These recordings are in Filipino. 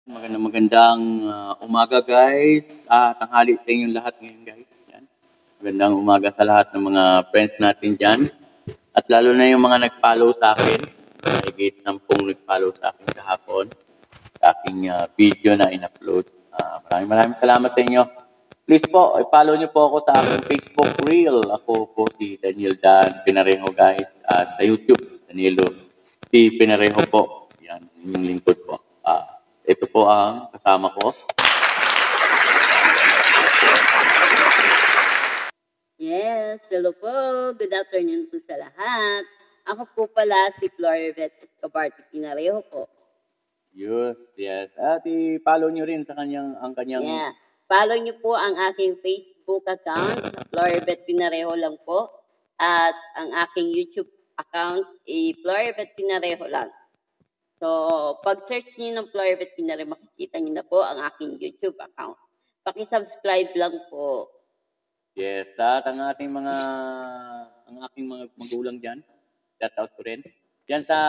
Magandang umaga guys. Tanghali sa inyong lahat ngayon guys. Yan. Magandang umaga sa lahat ng mga friends natin dyan. At lalo na yung mga nag-follow sa akin. Higit 10 nag-follow sa akin kahapon. Sa aking video na in-upload. Maraming salamat sa inyo. Please po, i-follow nyo po ako sa aking Facebook Reel. Ako po si Daniel Dan Pinareho guys. At sa YouTube, Danilo P. Pinareho po. Yan, yung lingkod po. Ito po ang kasama ko. Yes, hello po. Good afternoon po sa lahat. Ako po pala si Floribet Escobar Pinareho po. Yes. At i-follow nyo rin sa ang kanyang... Yeah. Follow nyo po ang aking Facebook account, Floribet Pinareho lang po. At ang aking YouTube account, Floribet Pinareho lang. So, pag-search nyo ng Floribet Pinareho, makikita nyo na po ang aking YouTube account. Paki-subscribe lang po. Yes, at ang aking mga magulang dyan, shout out ko rin. Yan sa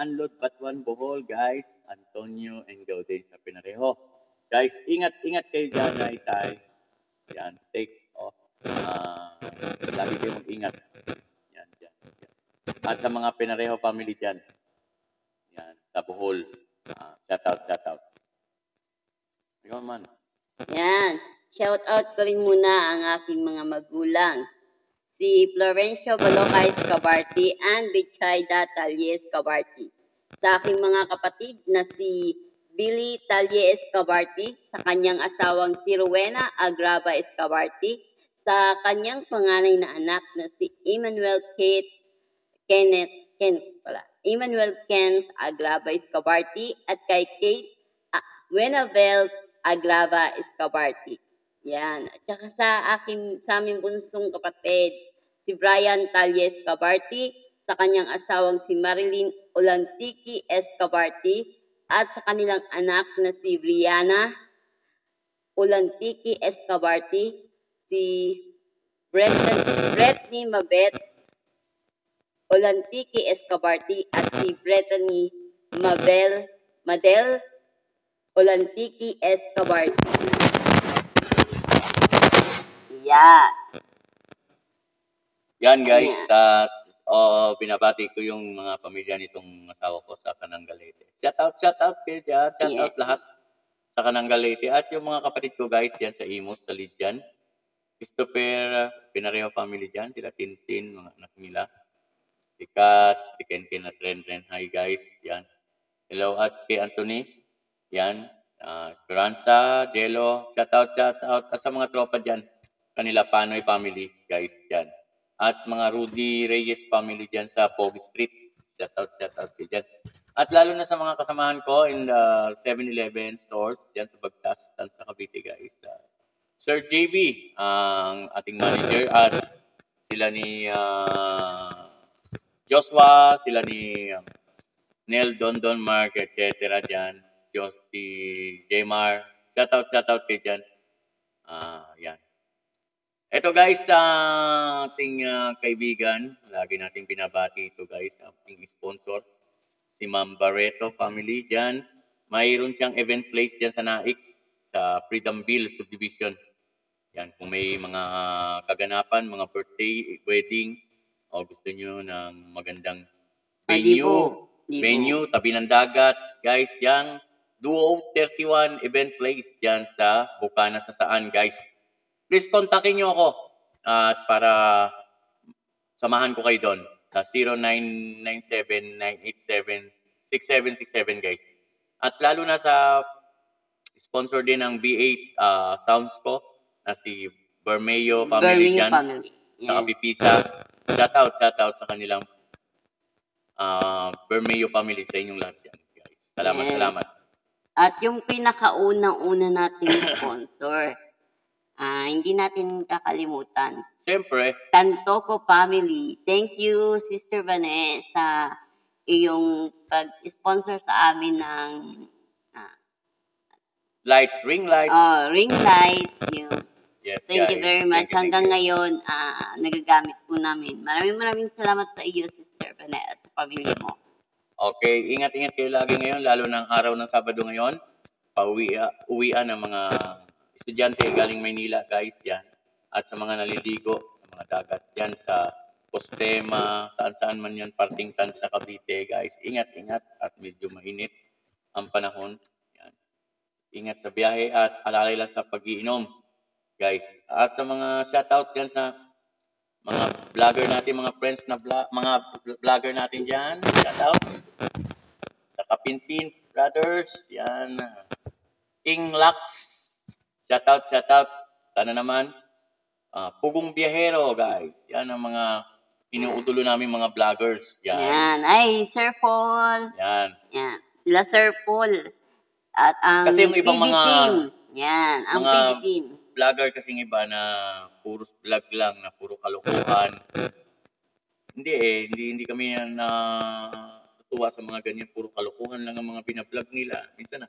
Unload Batuan Bohol, guys, Antonio and Gaudin sa Pinareho. Guys, ingat kayo dyan, Itay. Yan, take off. Lagi kayo mag-ingat. Yan. At sa mga Pinareho family dyan, yan, sa Bohol. Shout out. Ikaw man. Yan. Shout out ko rin muna ang aking mga magulang. Si Florencio Baloca Escobarti and Bichayda Talye Escobarti. Sa aking mga kapatid na si Billy Talye Escobarti, sa kanyang asawang si Rowena Agrava Escobarti, sa kanyang panganay na anak na si Emmanuel Kent Agrava Escobarti at kay Kate Wenabel Agrava Escobarti. Yan. At saka sa aming bunsong kapatid, si Brian Talye Escobarti, sa kanyang asawang si Marilyn Olantiki Escobarti, at sa kanilang anak na si Brianna Olantiki Escobarti, si Bretney Mabet Olantiki Escobarti, at si Bretney Madel Olantiki Escobarti. Yan guys, at binabati ko yung mga pamilya nitong asawa ko sa Canangalete. Shout out kayo dyan, shout out lahat sa Canangalete. At yung mga kapatid ko guys dyan sa Imus, sa Lidyan. Christopher, Pinareho family dyan, sila Tintin, mga anak nila. Si Kat, si Ken at Ren. Hi guys, yan. Hello at kay Anthony, yan. Esperanza, Jello, shout out. At sa mga tropa dyan, kanila Panoy family guys dyan. At mga Rudy Reyes family dyan sa Pogi Street. Shout out kayo dyan. At lalo na sa mga kasamahan ko in the 7-Eleven stores dyan sa Bagtas, sa Cavite guys. Sir JB, ang ating manager, at sila ni Joshua, sila ni Nel, Don, Mark, etc. dyan. Si Jmar. Shout out kayo dyan. Yan. Ito guys, ating kaibigan, lagi nating binabati ito guys, ating sponsor, si Ma'am Barreto family dyan. Mayroon siyang event place dyan sa Naik, sa Freedomville Subdivision. Yan, kung may mga kaganapan, mga birthday, wedding, o gusto nyo ng magandang venue, tabi ng dagat, guys, yan, Duo 31 event place dyan sa Bukana sa Saan guys. Please kontakin nyo ako at para samahan ko kayo doon sa 0997-987-6767 guys. At lalo na sa sponsor din ng B8 Sounds ko na si Bermeo family dyan sa Kapipisa. Shout out sa kanilang Bermeo family sa inyong lahat dyan guys. Salamat. At yung pinakaunang-una nating sponsor, hindi natin kakalimutan. Siyempre. Tantoco family. Thank you, Sister Vanessa, iyong pag-sponsor sa amin ng ring light. Ring light. Yes, Thank you very much. Hanggang ngayon, nagagamit po namin. Maraming salamat sa iyo, Sister Vanessa, at sa pamilya mo. Okay, ingat kayo lagi ngayon, lalo ng araw ng Sabado ngayon. uwian ng mga estudyante galing Maynila, guys, yan. At sa mga naliligo sa mga dagat yan sa Postema, saan-saan man yan, parting sa Cavite, guys. Ingat-ingat at medyo mainit ang panahon. Yan. Ingat sa biyahe at alalay lang sa pag-iinom, guys. At sa mga shoutout yan sa mga vlogger natin, mga friends na mga vlogger natin dyan, shoutout. Sa Kapinpin Brothers, yan. King Lux, shoutout. Sana naman. Pugong Biyahero, guys. Yan ang mga inuutulo namin mga vloggers. Yan. Ay, Sir Paul. Yan. Sila Sir Paul. At ang kasi yung ibang PD mga team. Yan, ang mga PD team. Vlogger kasing iba na puro vlog lang, na puro kalokohan. Hindi kami na tuwa sa mga ganyan, puro kalokohan lang ang mga binablog nila. Minsan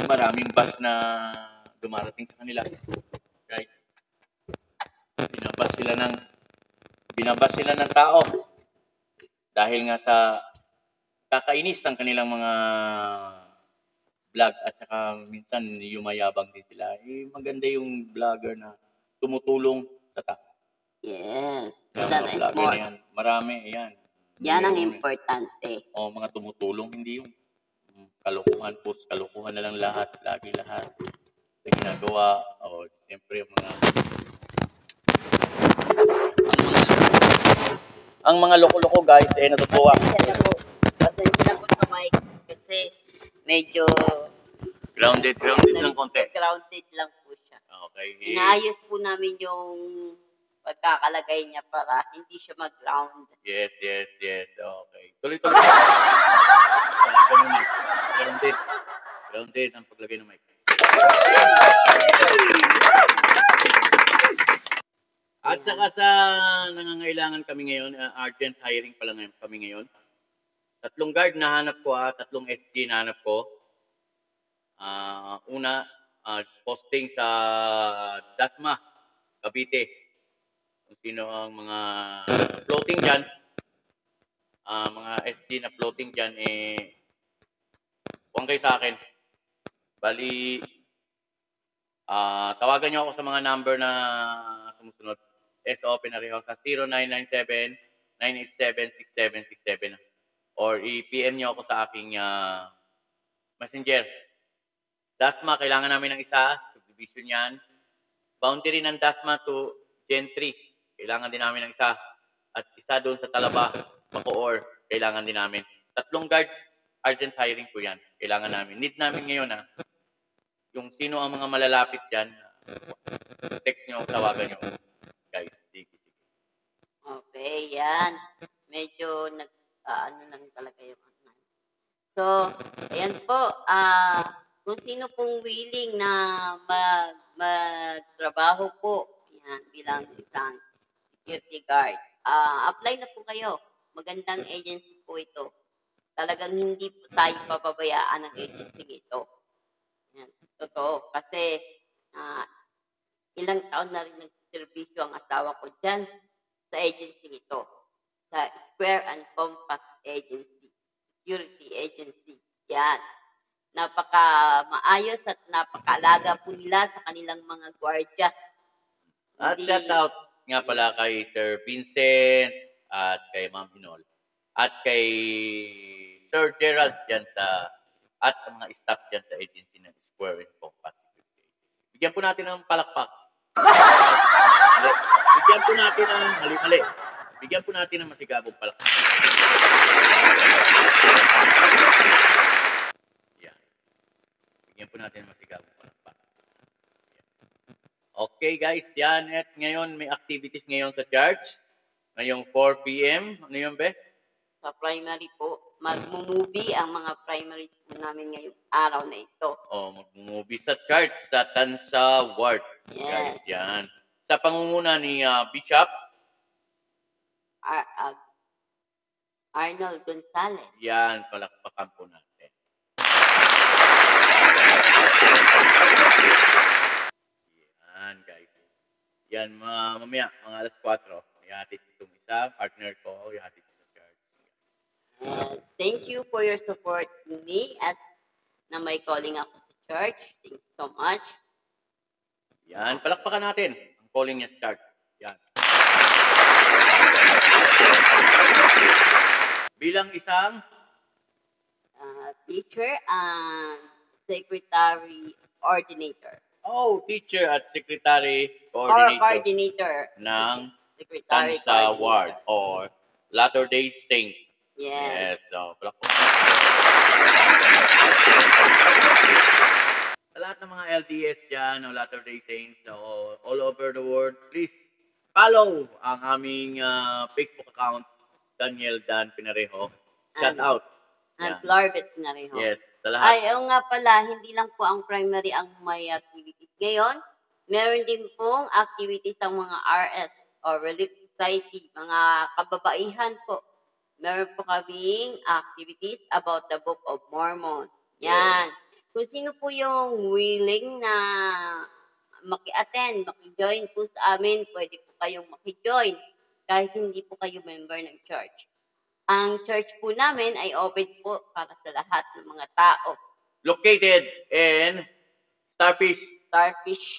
maraming bus na dumarating sa kanila. Right? Binabas sila ng tao. Dahil nga sa kakainis ng kanilang mga vlog at saka minsan yumayabang din sila. Maganda yung vlogger na tumutulong sa tao. Yes. Mga vlogger na yan. Marami, yan. Yan ang importante. Mga tumutulong, hindi yung kalokohan, kalokohan na lang lahat, lagi lahat. Na ginagawa, siyempre ang mga loko-loko, guys, natutuwa. Pasensya na po sa mic kasi medyo grounded lang konti. Grounded lang po siya. Okay. Inaayos po namin yung pagkakalagay niya para hindi siya mag-ground. Yes. Okay. Tuloy-tuloy. Grounded ang paglagay ng mic. At saka sa nangangailangan kami ngayon, urgent hiring pala ngayon kami ngayon. 3 guard na hanap ko, 3 SG na hanap ko. Una, posting sa Dasma, Cavite. Kung sino ang mga floating dyan, mga SG na floating dyan, huwag kayo sa akin. Bali, tawagan nyo ako sa mga number na sumusunod. SO Penarejo sa 0997-987-6767 or i-PM nyo ako sa aking messenger. Dasma, kailangan namin ng isa. Subdivision yan. Boundary ng Dasma to Gen 3. Kailangan din namin ng isa. At isa doon sa Talaba, Bacoor. Kailangan din namin. 3 guard, urgent hiring po yan. Kailangan namin. Need namin ngayon yung sino ang mga malalapit dyan. Text nyo, tawagan nyo. Guys, sige. Okay, yan. Medyo ano lang talaga yung ano. So, ayan po. Kung sino pong willing na magtrabaho po yan, bilang isang security guard, apply na po kayo. Magandang agency po ito. Talagang hindi po tayo papabayaan ng agency ito. Yan, totoo. Kasi ilang taon na rin nagsiservisyo ang asawa ko dyan sa agency ito. Sa Square and Compass Agency. Security Agency. Yan. Napaka-maayos at napaka-alaga po nila sa kanilang mga gwardiya. At shout out nga pala kay Sir Vincent at kay Ma'am Inol at kay Sir Gerald dyan at ang mga staff dyan sa agency ng Square and Compass. Bigyan po natin ng palakpak. Bigyan po natin ng mali-mali. Bigyan po natin ng masigabong palakpak. Yan. Bigyan po natin ng masigabong palakpak. Okay guys, yan. At ngayon may activities ngayon sa church. Ngayong 4 p.m. Ano yun, Be? Sa primary po, mag-movie ang mga primaries po namin ngayong araw na ito. Mag-movie sa church sa Tansa Ward. Yes. Guys, yan. Sa pangunguna ni Bishop Arnold Gonzalez. Yan, palakpakan po natin. Yan, guys. Yan, mamaya, mga alas 4. Ihatid itong isa, partner ko, ihatid sa church. Thank you for your support to me as na may calling ako sa church. Thank you so much. Yan, palakpakan natin ang calling niya start. Yan. Bilang isang teacher and secretary coordinator. Oh, teacher at secretary Or coordinator coordinator. ng Secretary Tansa coordinator. Ward or Latter-day Saint. Yes. So, palakpakan. Sa lahat ng mga LDS dyan, o Latter-day Saints, so all over the world, please follow ang aming Facebook account, Daniel Dan Pinareho. Shout out. And Yan. Florvet na rin ho. Yes, sa lahat. Ay, oo nga pala, hindi lang po ang primary ang may activities. Ngayon, meron din pong activities ng mga RS or Relief Society, mga kababaihan po. Meron po kaming activities about the Book of Mormon. Yan. Kung sino po yung willing na maki-attend, maki-join po sa amin, pwede po kayong maki-join kahit hindi po kayo member ng church. Ang church po namin ay open po para sa lahat ng mga tao. Located in Starfish.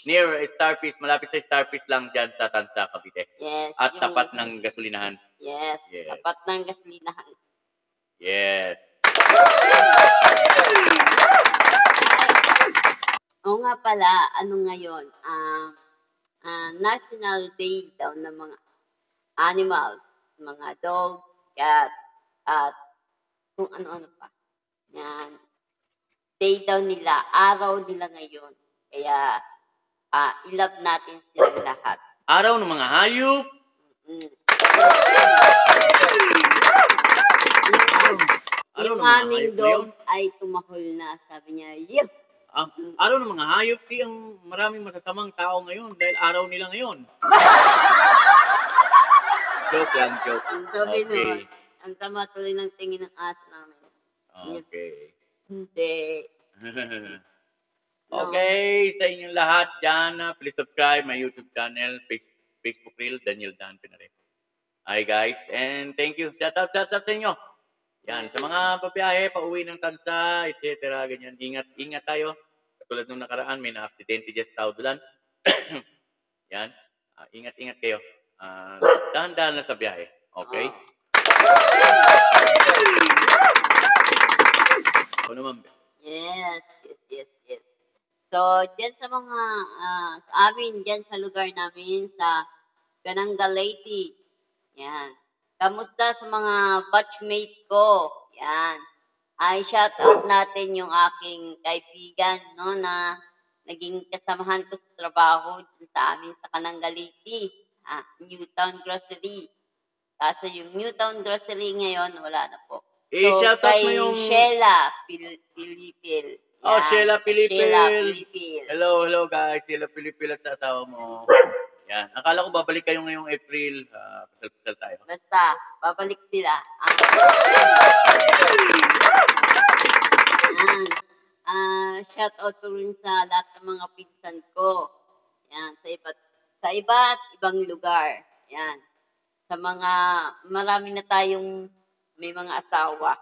Near Starfish. Malapit sa Starfish lang dyan sa Tansa, Cavite. Yes. At tapat ng gasolinahan. Yes. Tapat ng gasolinahan. Yes. Oo nga pala, ano ngayon? National Day daw ng mga animals. Mga dogs, cat, at kung ano-ano pa. Yan. Day daw nila, araw nila ngayon. Kaya, i-love natin silang lahat. Araw ng mga hayop. Yung aming dog ay tumahol na. Sabi niya, yeah. Araw ng mga hayop, di ang maraming masasamang tao ngayon dahil araw nila ngayon. Joke lang, joke. Sabi okay. Ang tama tuloy ng tingin ng aso namin. Okay. Hindi. Okay, sa inyong lahat dyan, please subscribe my YouTube channel, Facebook Reel, Daniel Dan Pinareho. Hi guys, and thank you. Shout out sa inyo. Yan, sa mga pabiyahe, pauwi ng Tansa, etc. Ganyan, ingat tayo. Katulad nung nakaraan, may na-aksidente dyan sa Taudulan. Yan, ingat kayo. Dahan-dahan lang sa biyahe. Okay? Ano naman? Yes. So, dyan sa mga, sa amin, dyan sa lugar namin, sa Canangal Leyte. Yan. Kamusta sa mga batchmate ko? Yan. Ay, shout out natin yung aking kaibigan, no, na naging kasamahan ko sa trabaho sa amin sa Canangal Leyte. Newtown Grocery. Kaso yung Newtown Grocery ngayon, wala na po. So, shout out mo yung Sheila Pilipil. Oh, Sheila Pilipil. Hello guys. Sheila Pilipil at sa asawa mo. Yan. Akala ko babalik kayo ngayong April. Pasal-pasal tayo. Basta, babalik sila. Shout out ko rin sa lahat ng mga pinsan ko. Yan, sa iba't ibang lugar. Yan. Sa mga, marami na tayong may mga asawa.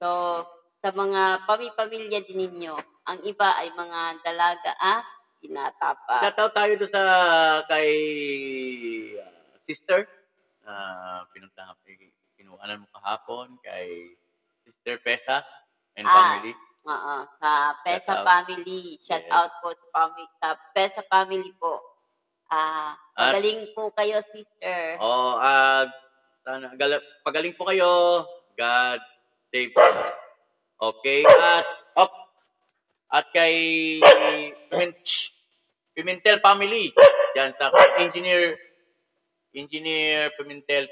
So, sa mga pamilya din ninyo, ang iba ay mga dalaga, binata pa. Shout out tayo doon sa kay sister. Pinuhanan mo kahapon kay Sister Pesa and family. Sa Pesa family. Shout out po sa Pesa family po. Pagaling po kayo, sister. Pagaling po kayo. God save us. Okay? At kay Pimentel family. Diyan sa Engineer Pimentel.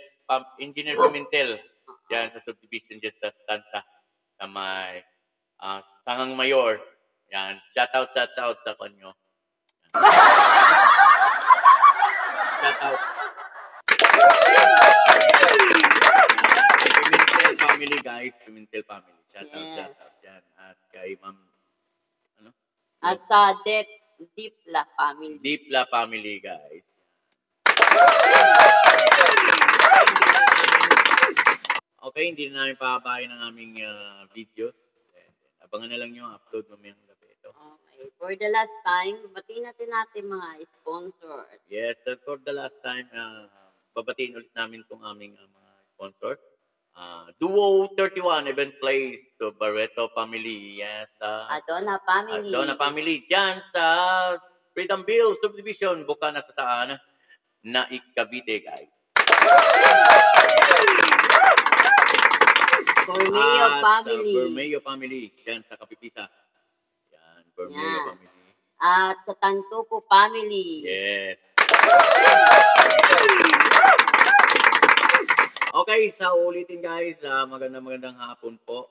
Diyan sa subdivision dyan sa Tansa. Sa may Sangang Mayor. Yan. Shout out sa kanyo. Shout out. Pimentel family guys. Pimentel family. Shout out. Yan. At kay Ma'am at sa Dipla family. Dipla family guys. Okay, hindi na namin papabayin ang aming video. Abangan na lang yung upload mamayang gabi ito. for the last time, batiin natin mga sponsors. Yes, for the last time, babatiin ulit namin itong aming mga sponsor. Duo 31 Event Place to Barreto Family. Yes. Adona Family. Adona Family. Diyan sa Freedomville Subdivision, Bukana sa Saan, Naik, Cavite, guys. Bormeo Family. Bormeo Family. Diyan sa Kapipisa. Yan, Bormeo Family. At sa Tantuco Family. Yes. Okay, sa ulitin guys, magandang hapon po.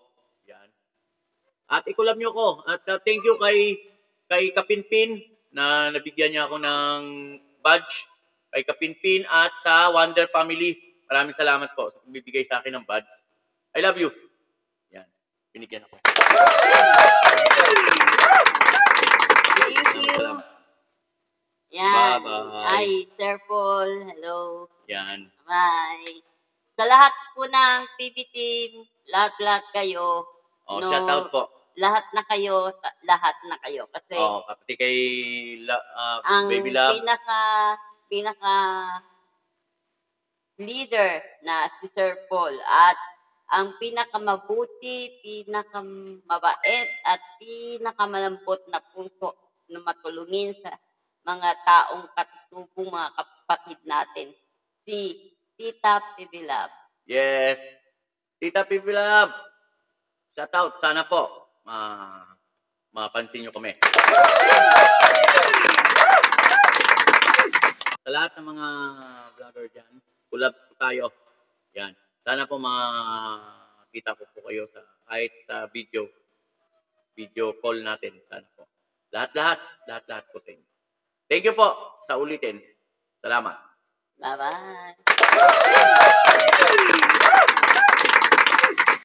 Yan. At ikulab nyo ko. At thank you kay Kapinpin na nabigyan niya ako ng badge. Kay Kapinpin at sa Wonder Family. Maraming salamat po sa pagbibigay sa akin ng badge. I love you. Yan. Binigyan ako. Thank you. Yan. Bye-bye. Ay, Sir Paul. Hello. Yan. Bye. Sa lahat po ng PB team, lahat kayo. Shout out po. Lahat na kayo. Kasi pati kay ang Baby Love. pinaka leader na si Sir Paul at ang pinakamabuti, pinakamabait at pinakamalambot na puso na matulungin sa mga taong katutubong mga kapatid natin, si Tita Pibilab. Yes. Tita Pibilab. Shout out. Sana po mapansin nyo kami. Sa lahat ng mga vlogger dyan, collab po tayo. Yan. Sana po makita ko po kayo kahit sa video call natin. Sana po. Lahat po sa inyo. Thank you po sa ulitin. Salamat. Bye-bye.